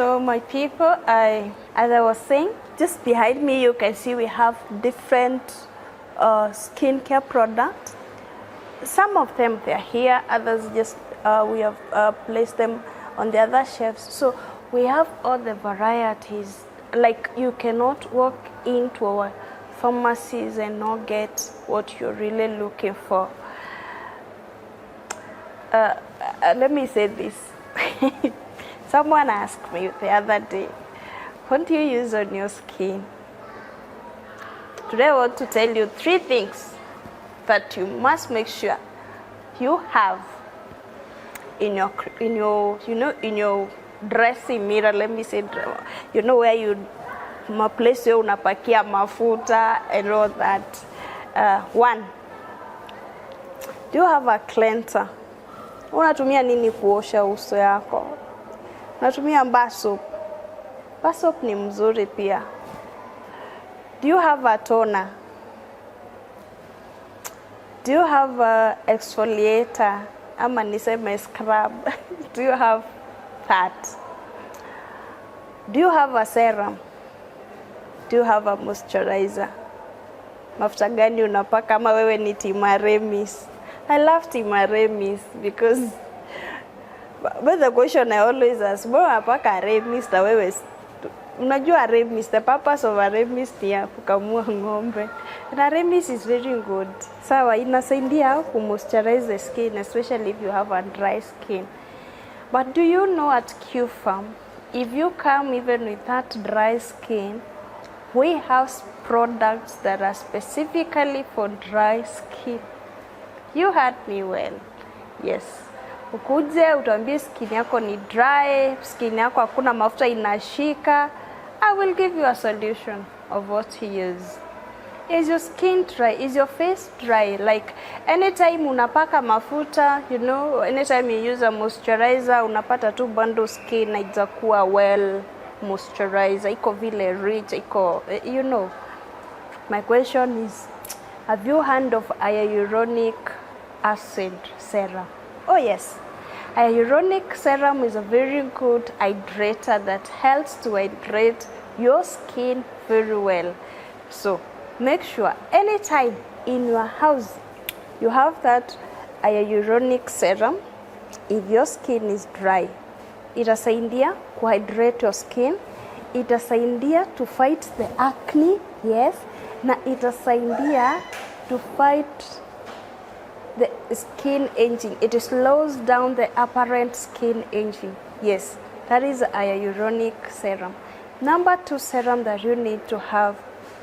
So my people, as I was saying, just behind me you can see we have different skincare products. Some of them they are here, others just we have placed them on the other shelves. So we have all the varieties. Like you cannot walk into our pharmacies and not get what you're really looking for. Let me say this. Someone asked me the other day, what do you use on your skin? Today I want to tell you 3 things that you must make sure you have in your dressing mirror. Let me say, where you place where unapakia mafuta and all that. 1, do you have a cleanser? Unatumia nini kuosha uso yako? Unatumia bar soap? Bar soap ni mzuri pia. Do you have a toner? Do you have a exfoliator? Ama niseme scrub? Do you have that? Do you have a serum? Do you have a moisturizer? Mafuta gani unapaka kama wewe ni Timaremis? I love Timaremis because but the question I always ask, mbona unapaka Remis na wewe unajua Remis, the purpose of a Remis ni ya kukamua ng'ombe. And Remis is very good. Sawa, inasaidia ku moisturize the skin, especially if you have a dry skin. But do you know at Q-Farm, if you come even with that dry skin, we have products that are specifically for dry skin. You heard me well. Yes. Ukuje utuambie skin yako ni dry, skin yako hakuna mafuta inashika, I will give you a solution of what to use. Is your skin dry? Is your face dry? Like anytime unapaka mafuta, anytime you use a moisturizer, unapata tu bando skin na itakuwa well moisturizer, iko vile rich, iko, My question is, have you heard of hyaluronic acid serum? Oh yes, hyaluronic serum is a very good hydrator that helps to hydrate your skin very well. So make sure anytime in your house you have that hyaluronic serum. If your skin is dry, itasaidia to hydrate your skin, itasaidia to fight the acne, yes, na itasaidia to fight the skin aging. It slows down the apparent skin aging. Yes, that is hyaluronic serum. Number 2 serum that you need to have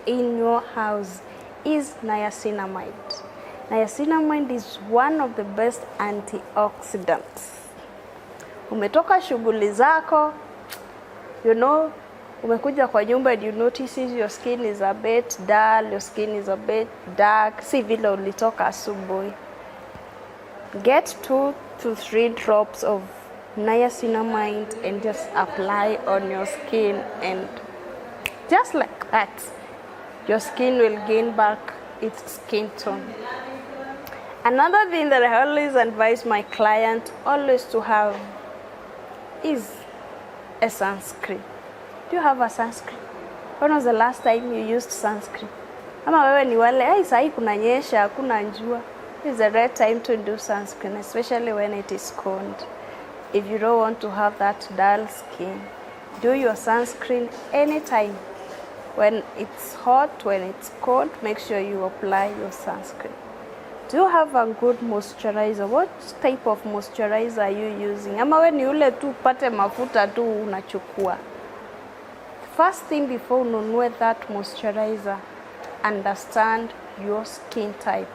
in your house is niacinamide. Niacinamide is one of the best antioxidants. Umetoka shughuli zako, umekuja kwa nyumba and you notice your skin is a bit dull, your skin is a bit dark, si vile ulitoka asubuhi. Get 2 to 3 drops of niacinamide and just apply on your skin, and just like that, your skin will gain back its skin tone. Another thing that I always advise my client always to have is a sunscreen. Do you have a sunscreen? When was the last time you used sunscreen? Ama wewe ni wale, sahi kunanyesha, hakuna jua. It's the right time to do sunscreen, especially when it is cold. If you don't want to have that dull skin, do your sunscreen anytime. When it's hot, when it's cold, make sure you apply your sunscreen. Do you have a good moisturizer? What type of moisturizer are you using? Ama we ni ule tu pate mafuta tu unachukua. First thing before ununue that moisturizer, understand your skin type.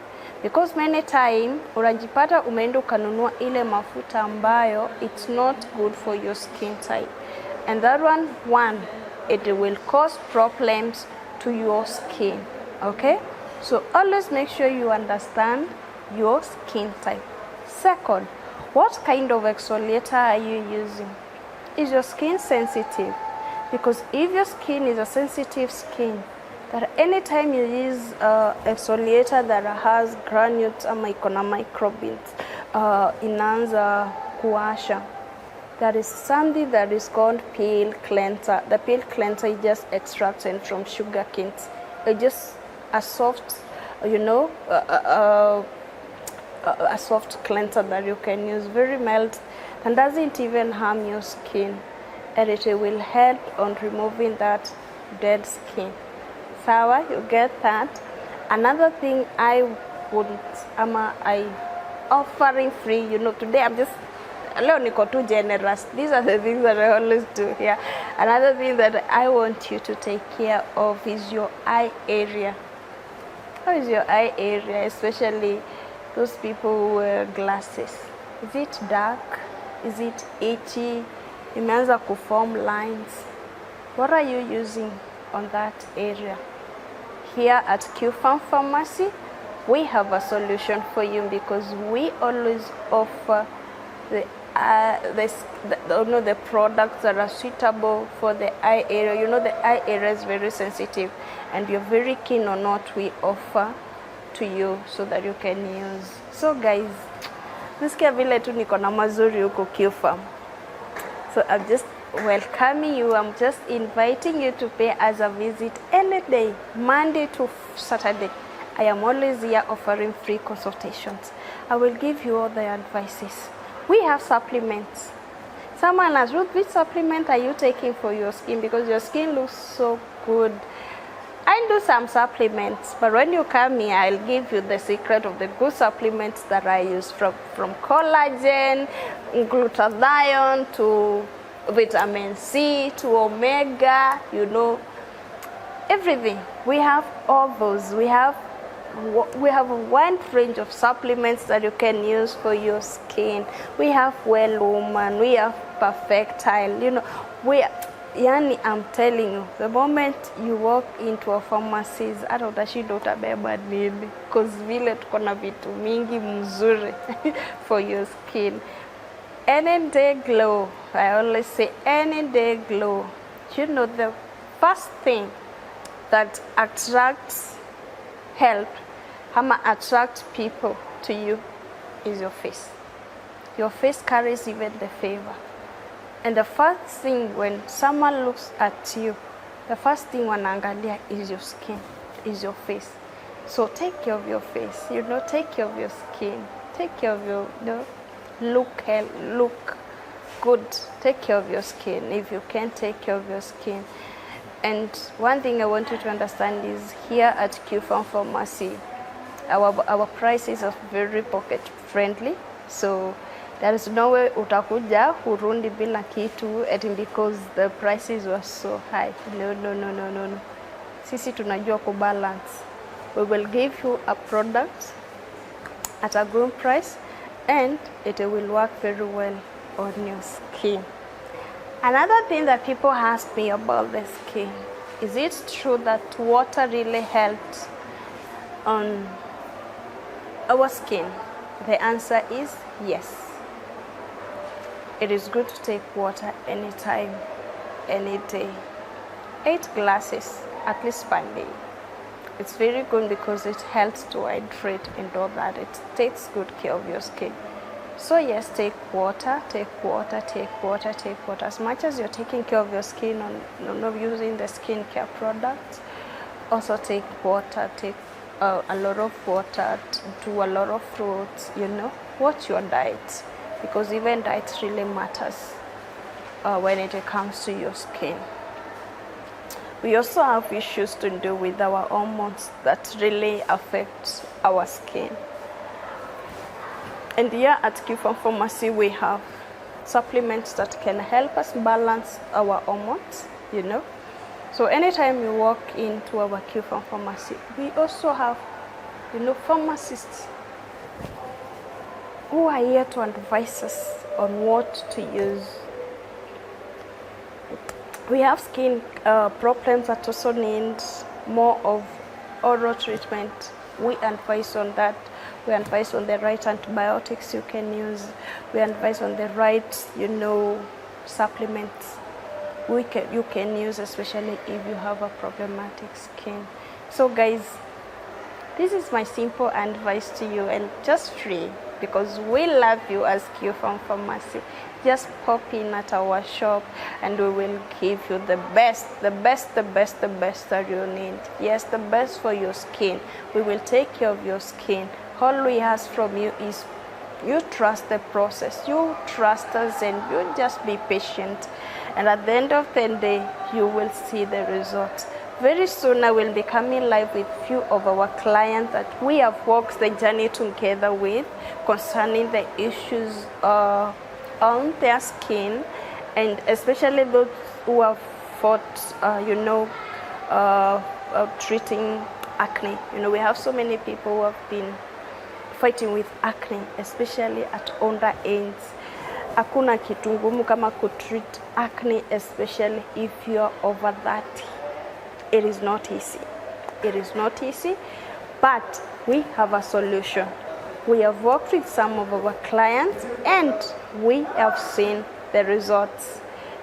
Because many time unajipata umeenda ukanunua ile mafuta ambayo it's not good for your skin type. And that one, it will cause problems to your skin. Okay? So always make sure you understand your skin type. Second, what kind of exfoliator are you using? Is your skin sensitive? Because if your skin is a sensitive skin, that anytime you use exfoliator that has granules ama iko na microbeads, inaanza kuwasha. there is something that is called peel cleanser. The peel cleanser is just extraction from sugar canes. It's just a soft, you know, a soft cleanser that you can use, very mild, and doesn't even harm your skin, and it will help on removing that dead skin. Sawa, you get that? Another thing I offering free, you know, today I'm just leo niko too generous. These are the things that I always do here. Another thing that I want you to take care of is your eye area. How is your eye area, especially those people who wear glasses? Is it dark? Is it itchy? Imeanza kuform lines? What are you using on that area? Here at Q-Farm Pharmacy, we have a solution for you, because we always offer the products that are suitable for the eye area. You know, the eye area is very sensitive, and you're very keen on what we offer to you so that you can use. So guys, nisikia vile tu niko na mazuri huko Q-Farm. So I'm just welcoming you. I'm just inviting you to pay us a visit any day, Monday to Saturday. I am always here offering free consultations. I will give you all the advices. We have supplements. Someone asked, Ruth, which supplement are you taking for your skin? Because your skin looks so good. I do some supplements, but when you come here, I'll give you the secret of the good supplements that I use, from collagen, glutathione, to vitamin C, to omega, you know, everything. We have all those. We have a wide range of supplements that you can use for your skin. We have Well Woman, we have Perfectile, you know, yani I'm telling you, the moment you walk into a pharmacy, hata utashinda utabeba nini, because vile tuko na vitu mingi mzuri for your skin. Any day glow, I always say any day glow. You know, the first thing that attracts help, attract people to you, is your face. Your face carries even the favor. And the first thing when someone looks at you, the first thing wanaangalia is your skin, is your face. So take care of your face, you know, take care of your skin, take care of your, you know, look good, take care of your skin if you can take care of your skin. And one thing I want you to understand is, here at Q-Farm Pharmacy, our prices are very pocket friendly. So there is no way utakuja hurundi bila kitu because the prices were so high. No. Sisi tunajua kubalance. We will give you a product at a good price, and it will work very well on your skin. Another thing that people ask me about the skin, is it true that water really helps on our skin? The answer is yes. It is good to take water anytime, any day. 8 glasses at least per day. It's very good because it helps to hydrate and all that. It takes good care of your skin. So yes, take water, take water, take water, take water. As much as you're taking care of your skin on using the skincare products, also take water, take a lot of water, do a lot of fruits, you know. Watch your diet, because even diet really matters when it comes to your skin. We also have issues to do with our hormones that really affect our skin. And here at Q-Farm Pharmacy, we have supplements that can help us balance our hormones, you know. So anytime you walk into our Q-Farm Pharmacy, we also have, you know, pharmacists who are here to advise us on what to use. We have skin problems that also need more of oral treatment. We advise on that. We advise on the right antibiotics you can use. We advise on the right, you know, supplements you can use, especially if you have a problematic skin. So guys, this is my simple advice to you, and just free. because we love you as Q-Farm Pharmacy. Just pop in at our shop and we will give you the best that you need. Yes, the best for your skin. We will take care of your skin. All we ask from you is you trust the process, you trust us, and you just be patient. And at the end of the day, you will see the results. Very soon I will be coming live with few of our clients that we have walked the journey together with concerning the issues on their skin, and especially those who have fought, treating acne. We have so many people who have been fighting with acne, especially at older age. Hakuna kitu ngumu kama treat acne, especially if you're over 30. It is not easy. It is not easy, but we have a solution. We have worked with some of our clients and we have seen the results.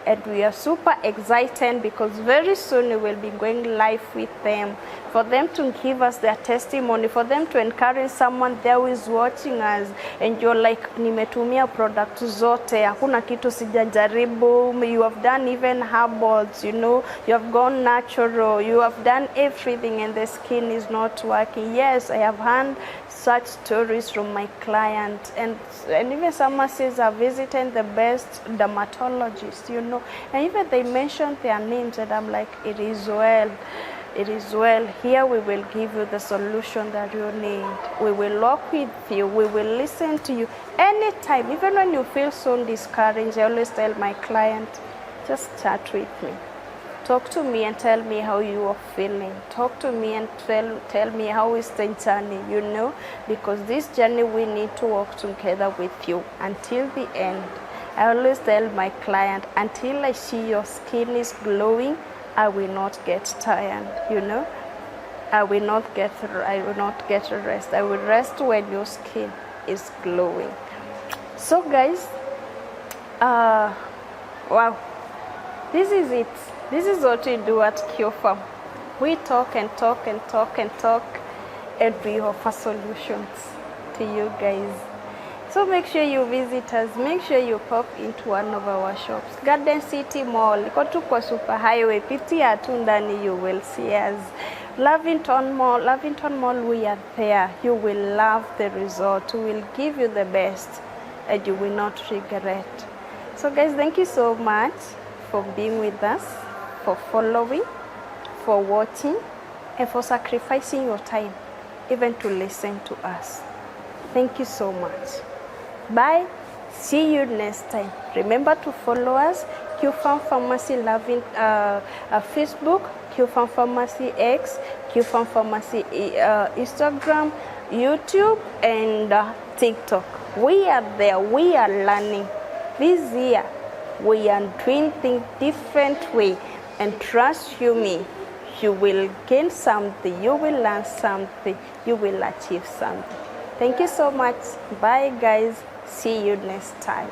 And we are super excited because very soon we will be going live with them, for them to give us their testimony, for them to encourage someone there who is watching us and you're like, nimetumia product zote, hakuna kitu sijajaribu, you have done even herbals, you have gone natural, you have done everything and the skin is not working. Yes, I have heard such stories from my clients, and even someone says I visited the best dermatologist, and even they mentioned their names, and I'm like, it is well. It is well. Here we will give you the solution that you need. We will walk with you. We will listen to you anytime. Even when you feel so discouraged, I always tell my client, just chat with me. Talk to me and tell me how you are feeling. Talk to me and tell me how is the journey, because this journey we need to walk together with you until the end. I always tell my client, until I see your skin is glowing, I will not get tired, I will not get rest. I will rest when your skin is glowing. So guys, wow, this is it. This is what we do at Q-Farm. We talk and talk and talk and talk, and we offer solutions to you guys. So make sure you visit us. Make sure you pop into one of our shops. Garden City Mall, iko tu kwa Super Highway, pitia tu ndani, you will see us. Lavington Mall, we are there. You will love the result. We will give you the best and you will not regret. So guys, thank you so much for being with us, for following, for watching, and for sacrificing your time even to listen to us. Thank you so much. Bye. See you next time. Remember to follow us, Q-Farm Pharmacy Facebook, Q-Farm Pharmacy X, Q-Farm Pharmacy Instagram, YouTube, and TikTok. We are there. We are learning. This year, we are doing things different way. And trust me, you will gain something. You will learn something. You will achieve something. Thank you so much. Bye, guys. See you next time.